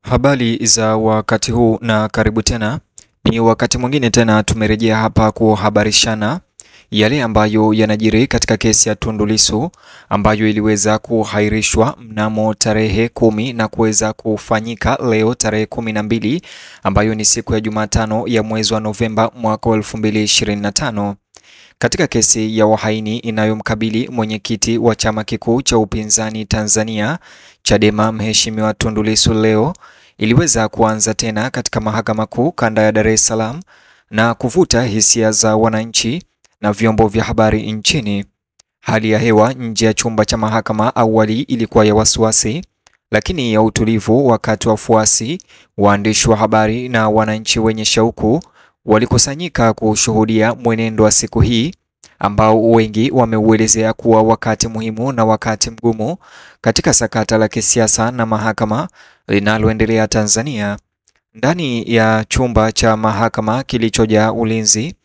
Habari za wakati huu na karibu tena. Ni wakati mwingine tena tumerejea hapa kuhabarishana yale ambayo yanajiri katika kesi ya Tundu Lissu ambayo iliweza kuhairishwa mnamo tarehe 10 na kuweza kufanyika leo tarehe 12 ambayo ni siku ya Jumatano ya mwezi wa Novemba mwaka 2025. Katika kesi ya uhaini inayomkabili mwenyekiti wa chama kikuu cha upinzani Tanzania Chadema Mheshimiwa Tundu Lissu leo iliweza kuanza tena katika Mahakama Kuu Kanda ya Dar es Salaam na kuvuta hisia za wananchi na vyombo vya habari nchini. Hali ya hewa nje ya chumba cha mahakama awali ilikuwa ya wasiwasi, lakini ya utulivu wakati wafuasi, waandishi wa habari na wananchi wenye shauku walikusanyika kushuhudia mwenendo wa siku hii ambao wengi wameuelezea kuwa wakati muhimu na wakati mgumu katika sakata la kisiasa na mahakama linaloendelea Tanzania. Ndani ya chumba cha mahakama kilichojaa ulinzi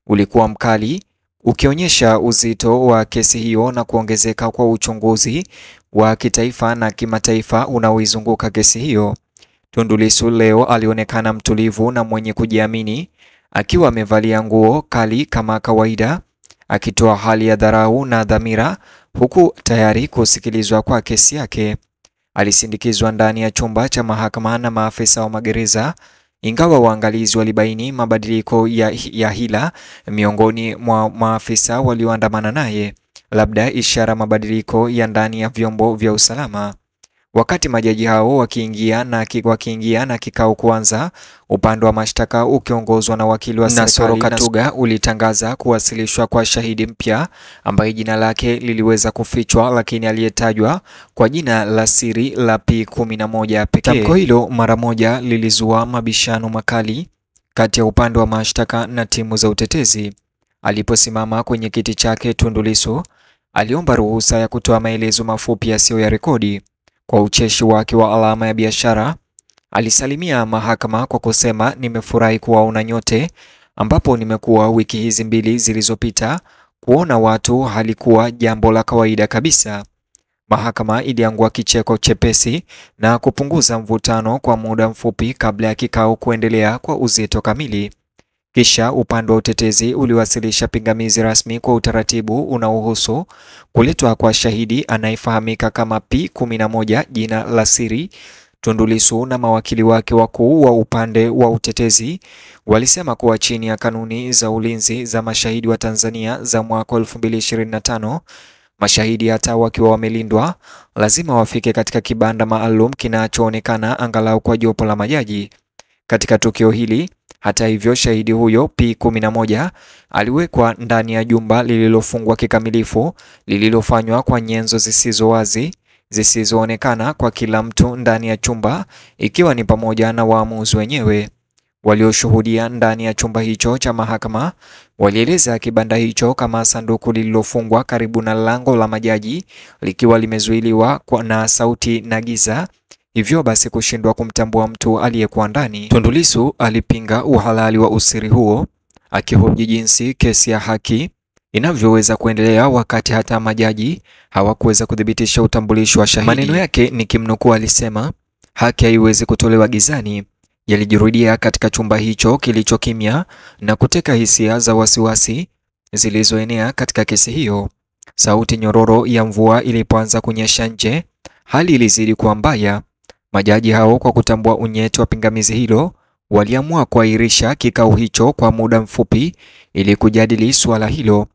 ulikuwa mkali, ukionyesha uzito wa kesi hiyo na kuongezeka kwa uchunguzi wa kitaifa na kimataifa unaoizunguka kesi hiyo. Tundu Lissu leo alionekana mtulivu na mwenye kujiamini, akiwa amevalia nguo kali kama kawaida, akitoa hali ya dharau na dhamira huku tayari kusikilizwa kwa kesi yake. Alisindikizwa ndani ya chumba cha mahakama na maafisa wa magereza, ingawa waangalizi walibaini mabadiliko ya hila miongoni mwa maafisa walioandamana naye, labda ishara mabadiliko ya ndani ya vyombo vya usalama. Wakati majaji hao wakiingia na kikao kuanza, upande wa mashtaka ukiongozwa na wakili wa serikali Katuga ulitangaza kuwasilishwa kwa shahidi mpya ambaye jina lake liliweza kufichwa, lakini aliyetajwa kwa jina la siri la P11 pekee. Tamko hilo mara moja lilizua mabishano makali kati ya upande wa mashtaka na timu za utetezi. Aliposimama kwenye kiti chake, Tundu Lissu aliomba ruhusa ya kutoa maelezo mafupi yasiyo ya rekodi. Kwa ucheshi wake wa alama ya biashara, alisalimia mahakama kwa kusema, nimefurahi kuwaona nyote, ambapo nimekuwa wiki hizi mbili zilizopita. Kuona watu halikuwa jambo la kawaida kabisa. Mahakama iliangua kicheko chepesi na kupunguza mvutano kwa muda mfupi kabla ya kikao kuendelea kwa uzito kamili. Kisha upande wa utetezi uliwasilisha pingamizi rasmi kwa utaratibu unaohusu kuletwa kwa shahidi anayefahamika kama P11 jina la siri. Tundu Lissu na mawakili wake wakuu wa upande wa utetezi walisema kuwa chini ya kanuni za ulinzi za mashahidi wa Tanzania za mwaka 2025, mashahidi hata wakiwa wamelindwa lazima wafike katika kibanda maalum kinachoonekana angalau kwa jopo la majaji. Katika tukio hili, hata hivyo, shahidi huyo P11 aliwekwa ndani ya jumba lililofungwa kikamilifu, lililofanywa kwa nyenzo zisizo wazi, zisizoonekana kwa kila mtu ndani ya chumba, ikiwa ni pamoja na waamuzi wenyewe. Walioshuhudia ndani ya chumba hicho cha mahakama walieleza kibanda hicho kama sanduku lililofungwa karibu na lango la majaji, likiwa limezuiliwa na sauti na giza, hivyo basi kushindwa kumtambua mtu aliyekuwa ndani. Tundu Lissu alipinga uhalali wa usiri huo, akihoji jinsi kesi ya haki inavyoweza kuendelea wakati hata majaji hawakuweza kudhibitisha utambulisho wa shahidi. Maneno yake ni kimnukuu, alisema, haki haiwezi kutolewa gizani. Yalijirudia katika chumba hicho kilichokimya na kuteka hisia za wasiwasi zilizoenea katika kesi hiyo. Sauti nyororo ya mvua ilipoanza kunyesha nje, hali ilizidi kuwa mbaya. Majaji hao, kwa kutambua unyeti wa pingamizi hilo, waliamua kuahirisha kikao hicho kwa muda mfupi ili kujadili suala hilo.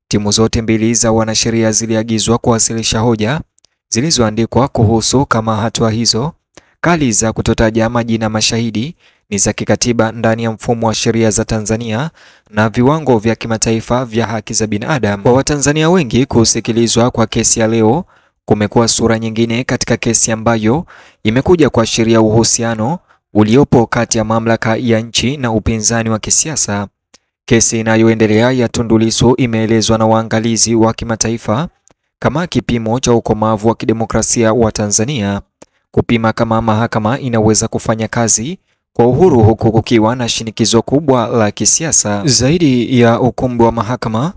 Timu zote mbili za wanasheria ziliagizwa kuwasilisha hoja zilizoandikwa kuhusu kama hatua hizo kali za kutotaja majina mashahidi ni za kikatiba ndani ya mfumo wa sheria za Tanzania na viwango vya kimataifa vya haki za binadamu. Kwa Watanzania wengi, kusikilizwa kwa kesi ya leo kumekuwa sura nyingine katika kesi ambayo imekuja kuashiria uhusiano uliopo kati ya mamlaka ya nchi na upinzani wa kisiasa. Kesi inayoendelea ya Tundu Lissu imeelezwa na waangalizi wa kimataifa kama kipimo cha ukomavu wa kidemokrasia wa Tanzania, kupima kama mahakama inaweza kufanya kazi kwa uhuru huku kukiwa na shinikizo kubwa la kisiasa. Zaidi ya ukumbi wa mahakama,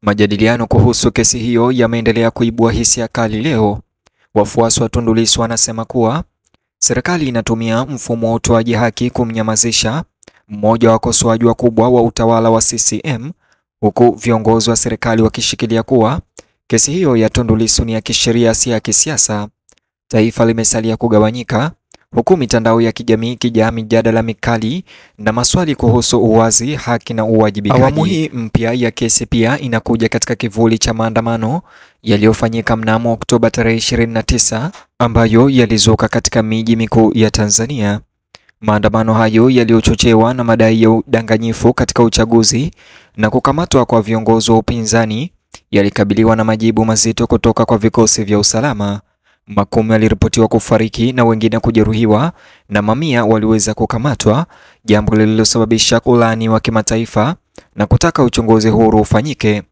majadiliano kuhusu kesi hiyo yameendelea kuibua hisia kali leo. Wafuasi wa Tundu Lissu wanasema kuwa serikali inatumia mfumo wa utoaji haki kumnyamazisha mmoja wa wakosoaji wakubwa wa utawala wa CCM, huku viongozi wa serikali wakishikilia kuwa kesi hiyo ya Tundu Lissu ni ya kisheria, si ya kisiasa. Taifa limesalia kugawanyika, huku mitandao ya kijamii ikijaa mijadala mikali na maswali kuhusu uwazi, haki na uwajibikaji. Awamu hii mpya ya kesi pia inakuja katika kivuli cha maandamano yaliyofanyika mnamo Oktoba tarehe 29 ambayo yalizuka katika miji mikuu ya Tanzania. Maandamano hayo yaliyochochewa na madai ya udanganyifu katika uchaguzi na kukamatwa kwa viongozi wa upinzani yalikabiliwa na majibu mazito kutoka kwa vikosi vya usalama. Makumi waliripotiwa kufariki na wengine kujeruhiwa na mamia waliweza kukamatwa, jambo lililosababisha kulaaniwa kimataifa na kutaka uchunguzi huru ufanyike.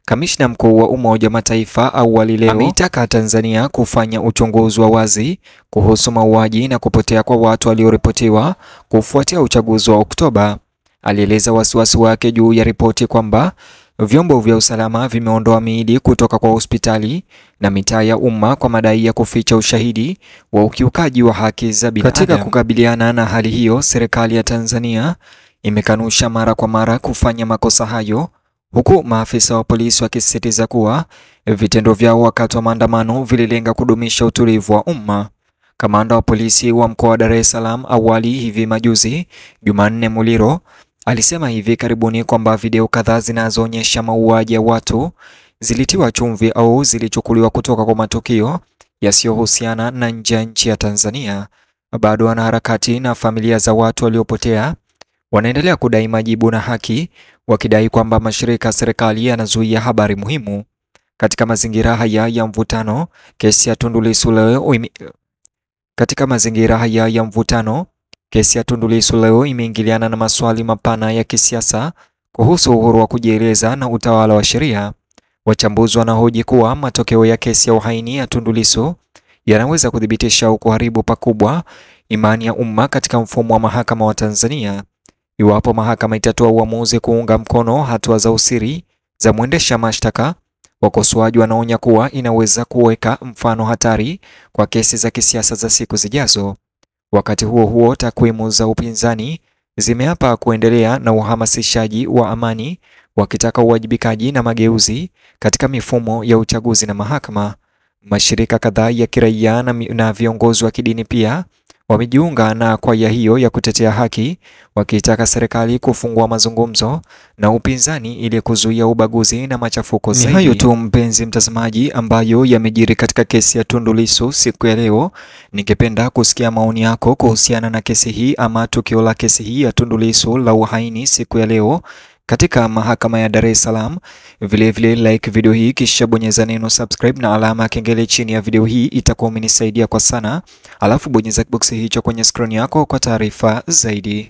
Kamishna mkuu wa Umoja wa Mataifa awali leo ameitaka Tanzania kufanya uchunguzi wa wazi kuhusu mauaji na kupotea kwa watu walioripotiwa kufuatia uchaguzi wa Oktoba. Alieleza wasiwasi wake juu ya ripoti kwamba vyombo vya usalama vimeondoa miili kutoka kwa hospitali na mitaa ya umma kwa madai ya kuficha ushahidi wa ukiukaji wa haki za binadamu. Katika kukabiliana na hali hiyo, serikali ya Tanzania imekanusha mara kwa mara kufanya makosa hayo, huku maafisa wa polisi wakisisitiza kuwa vitendo vyao wakati wa maandamano vililenga kudumisha utulivu wa umma. Kamanda wa polisi wa mkoa wa Dar es Salaam awali hivi majuzi, Jumanne Muliro, alisema hivi karibuni kwamba video kadhaa zinazoonyesha mauaji ya watu zilitiwa chumvi au zilichukuliwa kutoka kwa matukio yasiyohusiana na nje ya nchi ya Tanzania. Bado wanaharakati na familia za watu waliopotea wanaendelea kudai majibu na haki, wakidai kwamba mashirika ya serikali yanazuia habari muhimu. Katika mazingira haya ya mvutano, kesi ya Tundu Lissu leo imeingiliana na maswali mapana ya kisiasa kuhusu uhuru wa kujieleza na utawala wa sheria. Wachambuzi wanahoji kuwa matokeo ya kesi ya uhaini ya Tundu Lissu yanaweza kudhibitisha au kuharibu pakubwa imani ya umma katika mfumo wa mahakama wa Tanzania. Iwapo mahakama itatoa uamuzi kuunga mkono hatua za usiri za mwendesha mashtaka, wakosoaji wanaonya kuwa inaweza kuweka mfano hatari kwa kesi za kisiasa za siku zijazo. Wakati huo huo, takwimu za upinzani zimeapa kuendelea na uhamasishaji wa amani, wakitaka uwajibikaji na mageuzi katika mifumo ya uchaguzi na mahakama. Mashirika kadhaa ya kiraia na viongozi wa kidini pia wamejiunga na kwaya hiyo ya kutetea haki, wakitaka serikali kufungua mazungumzo na upinzani ili kuzuia ubaguzi na machafuko zaidi. Ni hayo tu mpenzi mtazamaji, ambayo yamejiri katika kesi ya Tundu Lissu siku ya leo. Ningependa kusikia maoni yako kuhusiana na kesi hii ama tukio la kesi hii ya Tundu Lissu la uhaini siku ya leo katika mahakama ya Dar es Salaam. Vile like video hii kisha bonyeza neno subscribe na alama ya kengele chini ya video hii, itakuwa umenisaidia kwa sana. Alafu bonyeza box hicho kwenye screen yako kwa taarifa zaidi.